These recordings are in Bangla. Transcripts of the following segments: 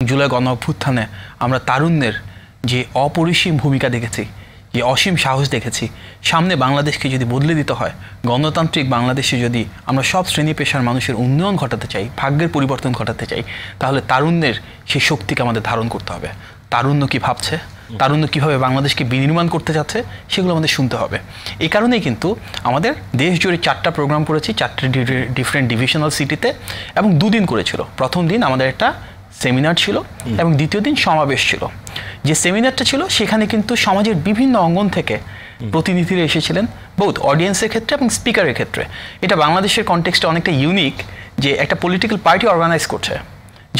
জুলাই গণ অভ্যুত্থানে আমরা তারুণ্যের যে অপরিসীম ভূমিকা দেখেছি, যে অসীম সাহস দেখেছি, সামনে বাংলাদেশকে যদি বদলে দিতে হয়, গণতান্ত্রিক বাংলাদেশে যদি আমরা সব শ্রেণী পেশার মানুষের উন্নয়ন ঘটাতে চাই, ভাগ্যের পরিবর্তন ঘটাতে চাই, তাহলে তারুণ্যের সেই শক্তিকে আমাদের ধারণ করতে হবে। তারুণ্য কী ভাবছে, তারুণ্য কীভাবে বাংলাদেশকে বিনির্মাণ করতে যাচ্ছে, সেগুলো আমাদের শুনতে হবে। এই কারণেই কিন্তু আমাদের দেশ জুড়ে 4টা প্রোগ্রাম করেছি, 4টে ডিফারেন্ট ডিভিশনাল সিটিতে, এবং 2 দিন করেছিল। প্রথম দিন আমাদের একটা সেমিনার ছিল এবং দ্বিতীয় দিন সমাবেশ ছিল। যে সেমিনারটা ছিল সেখানে কিন্তু সমাজের বিভিন্ন অঙ্গন থেকে প্রতিনিধিরা এসেছিলেন, বোথ অডিয়েন্সের ক্ষেত্রে এবং স্পিকারের ক্ষেত্রে। এটা বাংলাদেশের কনটেক্সটে অনেকটা ইউনিক যে একটা পলিটিক্যাল পার্টি অর্গানাইজ করছে,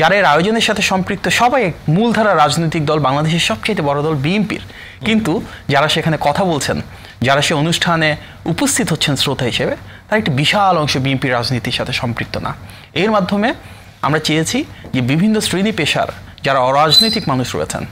যারা এর আয়োজনের সাথে সম্পৃক্ত সবাই মূলধারা রাজনৈতিক দল, বাংলাদেশের সবচেয়ে বড় দল বিএনপির, কিন্তু যারা সেখানে কথা বলছেন, যারা সে অনুষ্ঠানে উপস্থিত হচ্ছেন শ্রোতা হিসেবে, তার একটি বিশাল অংশ বিএনপির রাজনীতির সাথে সম্পৃক্ত না। এর মাধ্যমে আমরা চেয়েছি যে বিভিন্ন শ্রেণী পেশার যারা অরাজনৈতিক মানুষ রয়েছেন,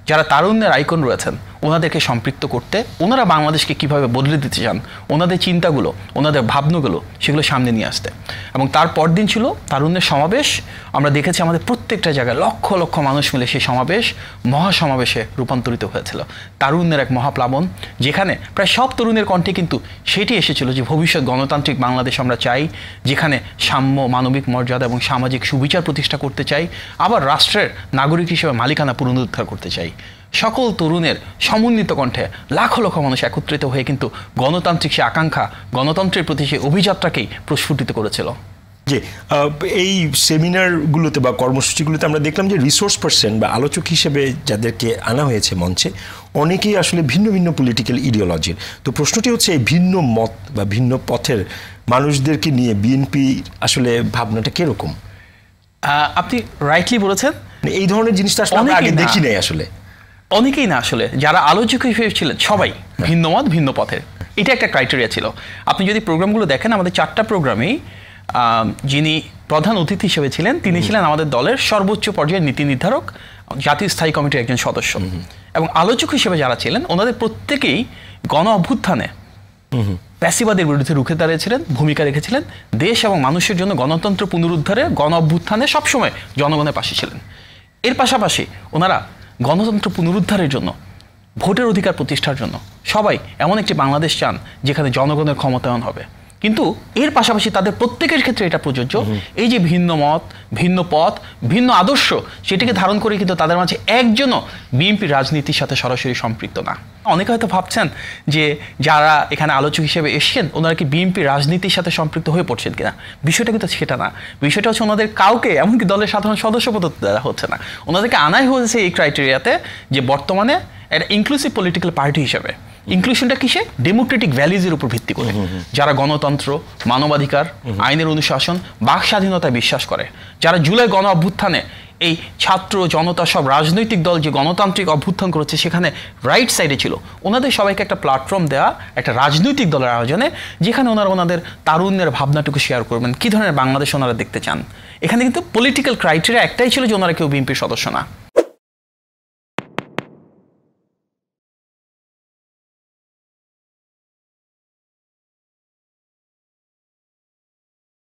যারা তারুণ্যের আইকন রয়েছেন, ওনাদেরকে সম্পৃক্ত করতে, ওনারা বাংলাদেশকে কীভাবে বদলে দিতে চান, ওনাদের চিন্তাগুলো, ওনাদের ভাবনাগুলো, সেগুলো সামনে নিয়ে আসতে। এবং তার পরদিন ছিল তারুণ্যের সমাবেশ। আমরা দেখেছি আমাদের প্রত্যেকটা জায়গায় লক্ষ লক্ষ মানুষ মিলে সেই সমাবেশ মহাসমাবেশে রূপান্তরিত হয়েছিল। তারুণ্যের এক মহাপ্লাবন, যেখানে প্রায় সব তরুণের কণ্ঠে কিন্তু সেটি এসেছিল যে ভবিষ্যৎ গণতান্ত্রিক বাংলাদেশ আমরা চাই, যেখানে সাম্য, মানবিক মর্যাদা এবং সামাজিক সুবিচার প্রতিষ্ঠা করতে চাই, আবার রাষ্ট্রের নাগরিক হিসেবে মালিকানা পুনরুদ্ধার করতে চাই। সকল তরুণের সমন্বিত কণ্ঠে লাখ লক্ষ মানুষ একত্রিত হয়ে কিন্তু গণতান্ত্রিক সে আকাঙ্ক্ষা, গণতন্ত্রের প্রতি সে অভিযাত্রাকেই প্রস্ফুটিত করেছিল। যে এই সেমিনারগুলোতে বা কর্মসূচিগুলোতে আমরা দেখলাম যে রিসোর্স পার্সন বা আলোচক হিসেবে যাদেরকে আনা হয়েছে মঞ্চে, অনেকেই আসলে ভিন্ন ভিন্ন পলিটিক্যাল ইডিওলজির। তো প্রশ্নটি হচ্ছে এই ভিন্ন মত বা ভিন্ন পথের মানুষদেরকে নিয়ে বিএনপি আসলে ভাবনাটা কিরকম? আপনি রাইটলি বলেছেন, এই ধরনের জিনিসটা আসলে আমরা আগে দেখি নাই। আসলে অনেকেই না, আসলে যারা আলোচক হিসেবে ছিলেন সবাই ভিন্ন মত, ভিন্ন পথের, এটা একটা ক্রাইটেরিয়া ছিল। আপনি যদি প্রোগ্রামগুলো দেখেন, আমাদের 4টা প্রোগ্রামেই যিনি প্রধান অতিথি হিসেবে ছিলেন, তিনি ছিলেন আমাদের দলের সর্বোচ্চ পর্যায়ের নীতি নির্ধারক, জাতীয় স্থায়ী কমিটির একজন সদস্য। এবং আলোচক হিসেবে যারা ছিলেন, ওনাদের প্রত্যেকেই গণ অভ্যুত্থানে প্যাসিবাদের বিরুদ্ধে রুখে দাঁড়িয়েছিলেন, ভূমিকা রেখেছিলেন, দেশ এবং মানুষের জন্য গণতন্ত্র পুনরুদ্ধারে গণ অভ্যুত্থানে সবসময় জনগণের পাশে ছিলেন। এর পাশাপাশি ওনারা গণতন্ত্র পুনরুদ্ধারের জন্য, ভোটের অধিকার প্রতিষ্ঠার জন্য সবাই এমন একটি বাংলাদেশ চান যেখানে জনগণের ক্ষমতায়ন হবে। কিন্তু এর পাশাপাশি তাদের প্রত্যেকের ক্ষেত্রে এটা প্রযোজ্য, এই যে ভিন্ন মত, ভিন্ন পথ, ভিন্ন আদর্শ, সেটিকে ধারণ করে কিন্তু তাদের মাঝে একজনও বিএনপির রাজনীতির সাথে সরাসরি সম্পৃক্ত না। অনেকে হয়তো ভাবছেন যে যারা এখানে আলোচক হিসেবে এসেছেন, ওনারা কি বিএনপির রাজনীতির সাথে সম্পৃক্ত হয়ে পড়ছেন কিনা। বিষয়টা কিন্তু সেটা না। বিষয়টা হচ্ছে ওনাদের কাউকে, এমনকি দলের সাধারণ সদস্য পদত্ব দেওয়া হচ্ছে না। ওনাদেরকে আনাই হয়েছে এই ক্রাইটেরিয়াতে যে বর্তমানে একটা ইনক্লুসিভ পলিটিক্যাল পার্টি হিসেবে। ইনক্লুশনটা কিসে? ডেমোক্রেটিক ভ্যালিউজের উপর ভিত্তি করে, যারা গণতন্ত্র, মানবাধিকার, আইনের অনুশাসন, বাক স্বাধীনতায় বিশ্বাস করে, যারা জুলাই গণ অভ্যুত্থানে এই ছাত্র জনতা সব রাজনৈতিক দল যে গণতান্ত্রিক অভ্যুত্থান করেছে সেখানে রাইট সাইডে ছিল, ওনাদের সবাইকে একটা প্ল্যাটফর্ম দেওয়া একটা রাজনৈতিক দলের আয়োজনে, যেখানে ওনারা ওনাদের তারুণ্যের ভাবনাটুকু শেয়ার করবেন, কী ধরনের বাংলাদেশ ওনারা দেখতে চান। এখানে কিন্তু পলিটিক্যাল ক্রাইটেরিয়া একটাই ছিল যে ওনারা কেউ বিএনপির সদস্য না।